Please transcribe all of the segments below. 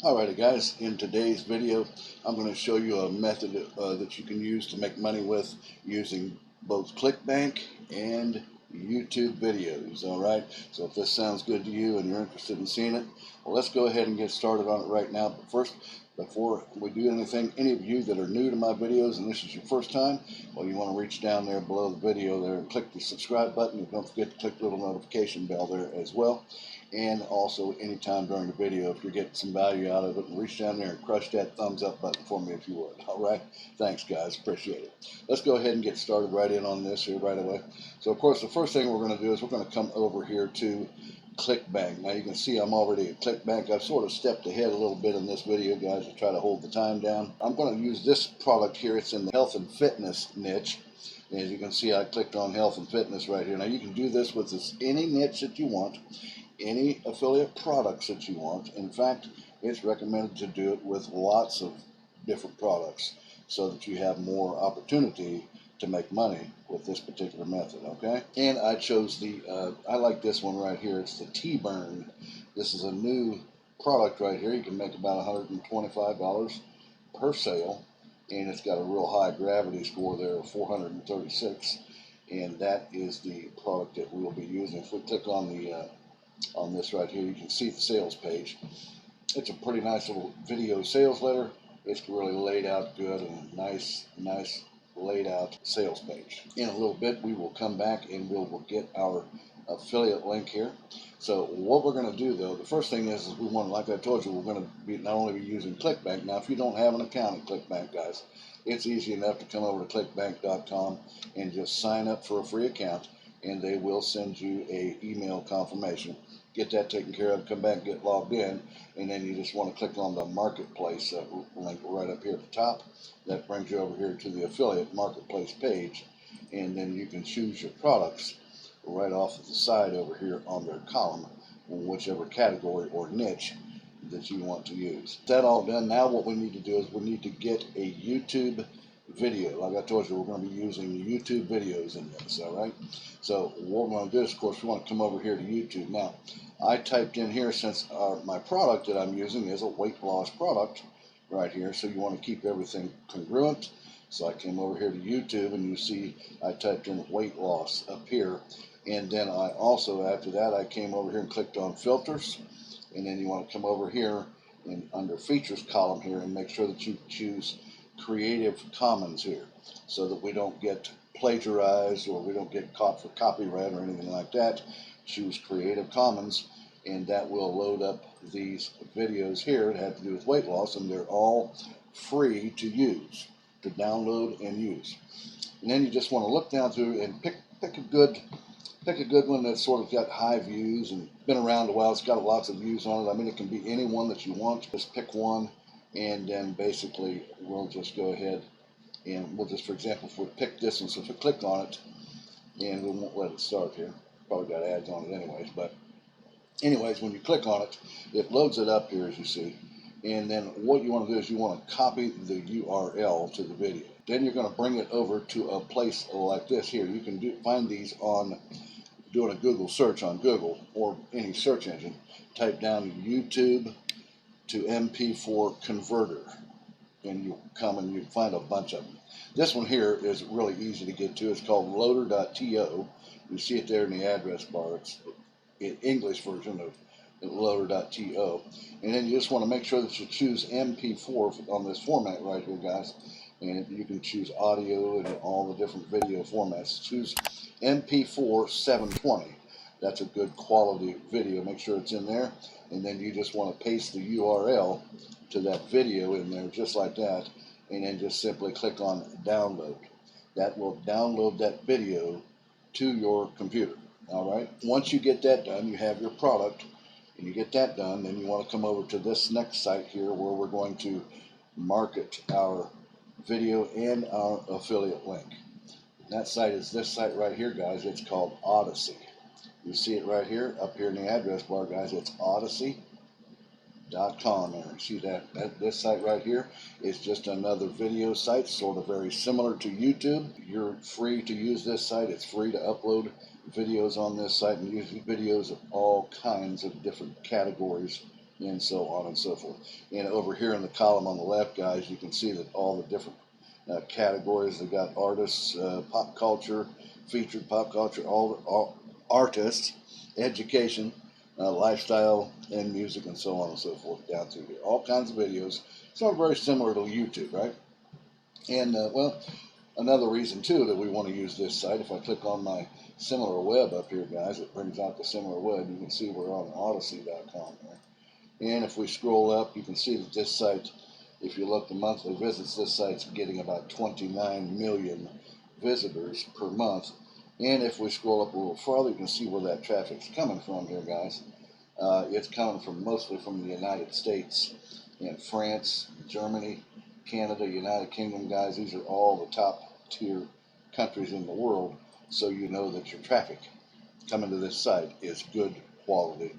Alrighty guys, in today's video I'm going to show you a method that you can use to make money with using both Clickbank and YouTube videos. Alright, so if this sounds good to you and you're interested in seeing it, well, let's go ahead and get started on it right now. But first, before we do anything, any of you that are new to my videos and this is your first time, well, you want to reach down there below the video there and click the subscribe button, and don't forget to click the little notification bell there as well. And also anytime during the video, if you're getting some value out of it, reach down there and crush that thumbs up button for me if you would. All right, thanks guys, appreciate it. Let's go ahead and get started right in on this here right away. So of course the first thing we're going to do is we're going to come over here to Clickbank. Now you can see I'm already at Clickbank. I've sort of stepped ahead a little bit in this video, guys, to try to hold the time down. I'm going to use this product here. It's in the health and fitness niche. As you can see, I clicked on health and fitness right here. Now you can do this with any niche that you want, any affiliate products that you want. In fact, it's recommended to do it with lots of different products so that you have more opportunity to make money with this particular method, okay? And I chose I like this one right here. It's the T-Burn. This is a new product right here. You can make about $125 per sale, and it's got a real high gravity score there of 436, and that is the product that we'll be using. If we click on this right here, you can see the sales page. It's a pretty nice little video sales letter. It's really laid out good and nice laid out sales page. In a little bit, we will come back and we'll get our affiliate link here. So what we're going to do though, the first thing is we want, like I told you, we're going to be not only be using Clickbank. Now, if you don't have an account at Clickbank, guys, it's easy enough to come over to clickbank.com and just sign up for a free account, and they will send you a email confirmation. Get that taken care of, come back and get logged in, and then you just want to click on the marketplace link right up here at the top. That brings you over here to the affiliate marketplace page, and then you can choose your products right off of the side over here on their column, whichever category or niche that you want to use. That all done, now what we need to do is we need to get a YouTube video. Like I told you, we're going to be using YouTube videos in this, all right? So what we're going to do is, of course, we want to come over here to YouTube. Now, I typed in here, since my product that I'm using is a weight loss product right here, so you want to keep everything congruent. So I came over here to YouTube, and you see I typed in weight loss up here. And then I also, after that, I came over here and clicked on filters. And then you want to come over here and under features column here and make sure that you choose Creative Commons here, so that we don't get plagiarized or we don't get caught for copyright or anything like that. Choose Creative Commons, and that will load up these videos here that have to do with weight loss, and they're all free to use, to download and use. And then you just want to look down through and pick a good one that's sort of got high views and been around a while. It's got lots of views on it. I mean, it can be any one that you want. Just pick one, and then basically we'll just go ahead and we'll just, for example, if we pick this one, so if we click on it, and we won't let it start here. Probably got ads on it anyways, but anyways, when you click on it, it loads it up here, as you see. And then what you want to do is you want to copy the URL to the video. Then you're going to bring it over to a place like this here. You can find these on doing a Google search on Google or any search engine. Type down YouTube to MP4 converter, and you come and you find a bunch of them. This one here is really easy to get to. It's called loader.to. You see it there in the address bar. It's an English version of loader.to. And then you just want to make sure that you choose MP4 on this format right here, guys. And you can choose audio and all the different video formats. Choose MP4 720. That's a good quality video. Make sure it's in there. And then you just want to paste the URL to that video in there just like that. And then just simply click on download. That will download that video to your computer. All right. Once you get that done, you have your product, and you get that done, then you want to come over to this next site here where we're going to market our video and our affiliate link. And that site is this site right here, guys. It's called Odysee. You see it right here, up here in the address bar, guys. It's Odysee.com there. See that this site right here is just another video site, sort of very similar to YouTube. You're free to use this site. It's free to upload videos on this site and use videos of all kinds of different categories and so on and so forth. And over here in the column on the left, guys, you can see that all the different categories. They got artists, pop culture, featured pop culture, all artists, education, lifestyle, and music, and so on and so forth down through here. All kinds of videos. Sort of very similar to YouTube, right? And well, another reason too that we want to use this site, if I click on my similar web up here, guys, it brings out the similar web. You can see we're on Odysee.com there. And if we scroll up, you can see that this site, if you look the monthly visits, this site's getting about 29 million visitors per month. And if we scroll up a little farther, you can see where that traffic's coming from here, guys. It's coming from mostly from the United States and France, Germany, Canada, United Kingdom, guys. These are all the top tier countries in the world, so you know that your traffic coming to this site is good quality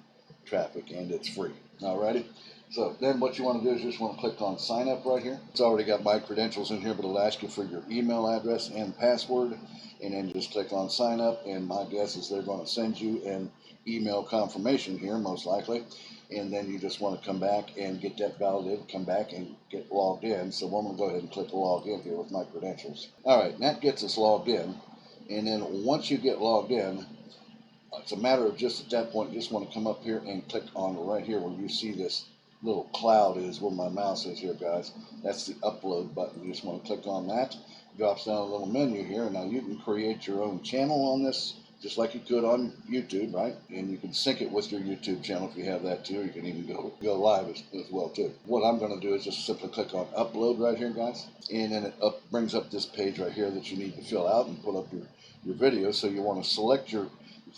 traffic and it's free. Alrighty, so then what you want to do is just want to click on sign up right here. It's already got my credentials in here, but it'll ask you for your email address and password, and then just click on sign up, and my guess is they're going to send you an email confirmation here, most likely. And then you just want to come back and get that validated, come back and get logged in. So I'm going to go ahead and click log in here with my credentials. All right, that gets us logged in. And then once you get logged in, it's a matter of just at that point, you just want to come up here and click on right here where you see this little cloud is where my mouse is here, guys. That's the upload button. You just want to click on that. Drops down a little menu here. And now you can create your own channel on this, just like you could on YouTube, right? And you can sync it with your YouTube channel if you have that too. You can even go live as well too. What I'm going to do is just simply click on upload right here, guys. And then it brings up this page right here that you need to fill out and put up your video. So you want to select your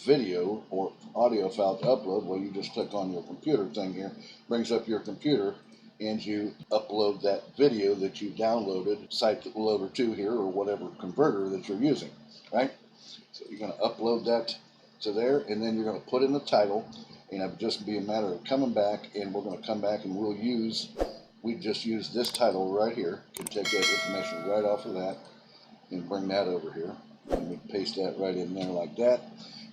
video or audio file to upload. Well, you just click on your computer thing here, brings up your computer, and you upload that video that you downloaded, site loader 2 here, or whatever converter that you're using, right? So you're going to upload that to there, and then you're going to put in the title, and it'll just be a matter of coming back, and we're going to come back and we just use this title right here. You can take that information right off of that and bring that over here, and we paste that right in there like that.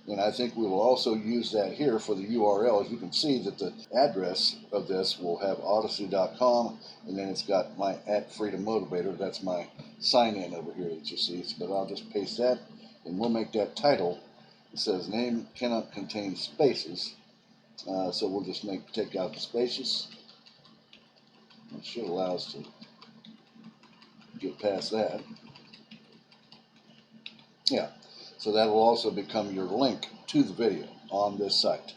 And I think we will also use that here for the URL. As you can see that the address of this will have Odysee.com, and then it's got my @FreedomMotivator. That's my sign in over here that you see. But I'll just paste that, and we'll make that title. It says name cannot contain spaces, so we'll just take out the spaces. It should allow us to get past that. Yeah. So that will also become your link to the video on this site.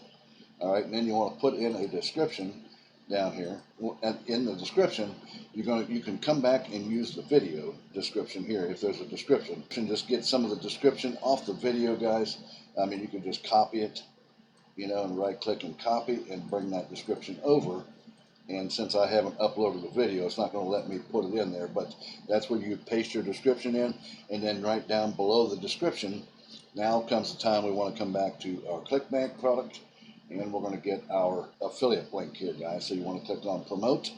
All right, and then you want to put in a description down here. In the description, you can come back and use the video description here if there's a description. You can just get some of the description off the video, guys. I mean, you can just copy it, and right-click and copy and bring that description over. And since I haven't uploaded the video, it's not going to let me put it in there, but that's where you paste your description in, and then right down below the description, now comes the time we want to come back to our Clickbank product, and we're going to get our affiliate link here, guys. So you want to click on promote,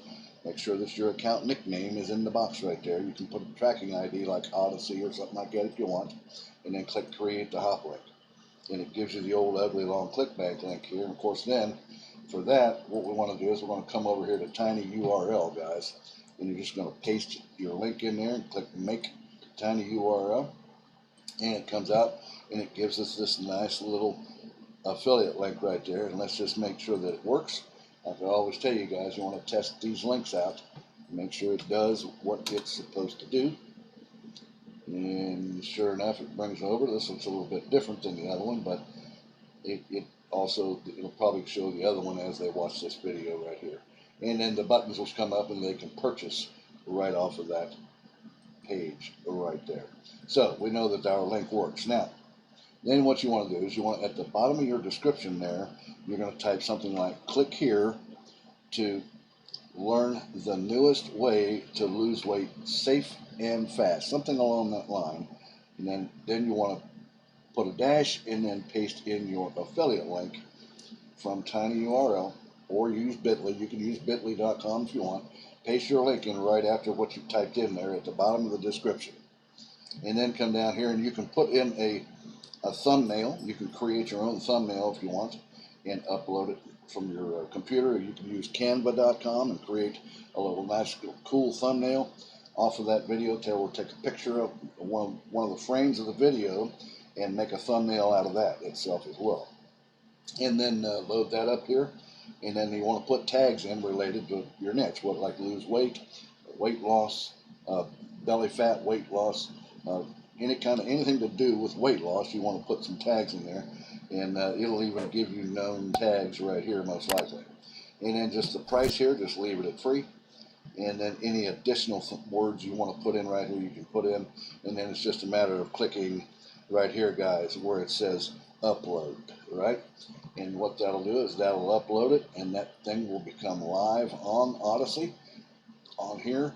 make sure that your account nickname is in the box right there. You can put a tracking ID like Odysee or something like that if you want, and then click create the hop link. And it gives you the old ugly long Clickbank link here, and of course then, for that, what we want to do is we're going to come over here to tiny URL, guys, and you're just going to paste your link in there and click make tiny URL, and it comes out and it gives us this nice little affiliate link right there. And let's just make sure that it works. Like I always tell you guys, you want to test these links out, make sure it does what it's supposed to do. And sure enough, it brings over. This looks a little bit different than the other one, but it'll probably show the other one as they watch this video right here. And then the buttons will come up and they can purchase right off of that page right there. So we know that our link works. Now, then what you want to do is at the bottom of your description there, you're going to type something like click here to learn the newest way to lose weight safe and fast, something along that line. And then you want to put a dash and then paste in your affiliate link from tinyURL, or use bit.ly. You can use bit.ly.com if you want. Paste your link in right after what you typed in there at the bottom of the description. And then come down here and you can put in a thumbnail. You can create your own thumbnail if you want and upload it your computer. You can use canva.com and create a little nice cool thumbnail off of that video. We'll take a picture of one of the frames of the video and make a thumbnail out of that itself as well. And then load that up here. And then you want to put tags in related to your niche, what like lose weight, weight loss, belly fat, weight loss, anything to do with weight loss. You want to put some tags in there, and it'll even give you known tags right here most likely. And then just the price here, just leave it at free. And then any additional words you want to put in right here, you can put in. And then it's just a matter of clicking right here, guys, where it says upload, right? And what that'll do is that'll upload it, and that thing will become live on Odysee, on here,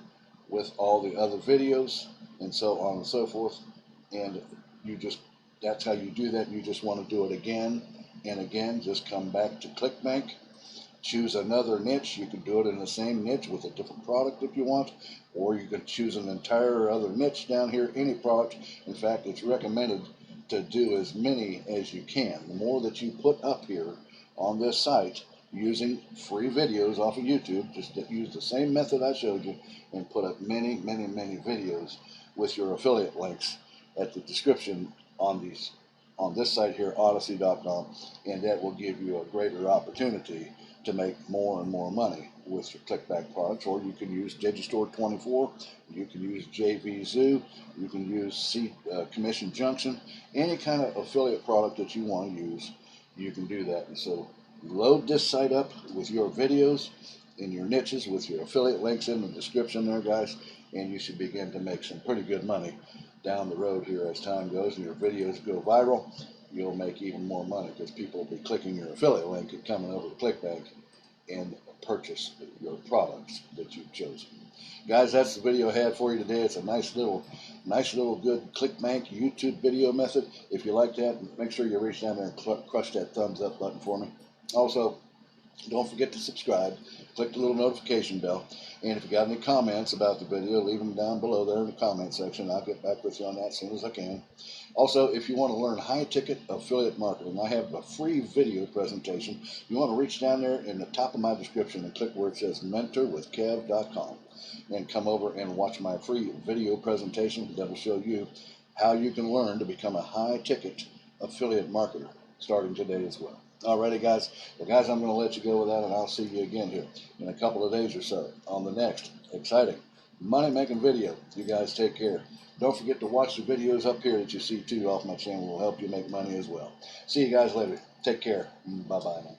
with all the other videos, and so on and so forth. And that's how you do that. You just want to do it again and again. Just come back to Clickbank, choose another niche. You can do it in the same niche with a different product if you want, or you can choose an entire other niche down here, any product. In fact, it's recommended to do as many as you can. The more that you put up here on this site using free videos off of YouTube, just use the same method I showed you and put up many, many, many videos with your affiliate links at the description on this site here, Odysee.com, and that will give you a greater opportunity to make more and more money with your Clickbank products. Or you can use Digistore 24, you can use JVZoo, you can use Commission Junction, any kind of affiliate product that you want to use, you can do that. And so load this site up with your videos and your niches with your affiliate links in the description there, guys, and you should begin to make some pretty good money down the road here as time goes and your videos go viral. You'll make even more money because people will be clicking your affiliate link and coming over to Clickbank and purchase your products that you've chosen. Guys, that's the video I had for you today. It's a nice little good Clickbank YouTube video method. If you like that, make sure you reach down there and crush that thumbs up button for me. Also, don't forget to subscribe, click the little notification bell, and if you got any comments about the video, leave them down below there in the comment section. I'll get back with you on that as soon as I can. Also, if you want to learn high-ticket affiliate marketing, I have a free video presentation. You want to reach down there in the top of my description and click where it says mentorwithkev.com and come over and watch my free video presentation that will show you how you can learn to become a high-ticket affiliate marketer starting today as well. Alrighty, guys. Well, guys, I'm going to let you go with that, and I'll see you again here in a couple of days or so on the next exciting money-making video. You guys take care. Don't forget to watch the videos up here that you see, too, off my channel. Will help you make money as well. See you guys later. Take care. Bye-bye now.